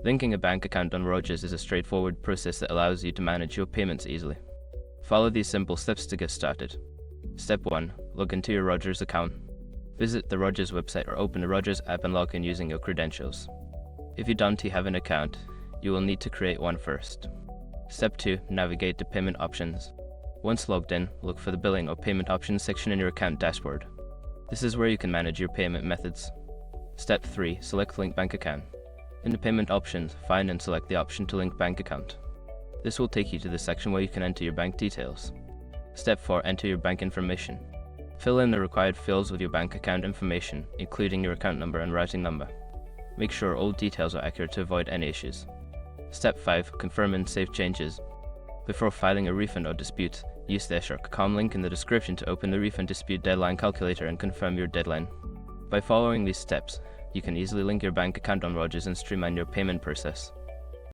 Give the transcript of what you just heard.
Linking a bank account on Rogers is a straightforward process that allows you to manage your payments easily. Follow these simple steps to get started. Step 1. Log into your Rogers account. Visit the Rogers website or open the Rogers app and log in using your credentials. If you don't have an account, you will need to create one first. Step 2. Navigate to payment options. Once logged in, look for the billing or payment options section in your account dashboard. This is where you can manage your payment methods. Step 3. Select Link Bank Account. In the payment options, find and select the option to link bank account. This will take you to the section where you can enter your bank details. Step 4. Enter your bank information. Fill in the required fields with your bank account information, including your account number and routing number. Make sure all details are accurate to avoid any issues. Step 5. Confirm and save changes. Before filing a refund or dispute, use the Ashoka.com link in the description to open the refund dispute deadline calculator and confirm your deadline. By following these steps, you can easily link your bank account on Rogers and streamline your payment process.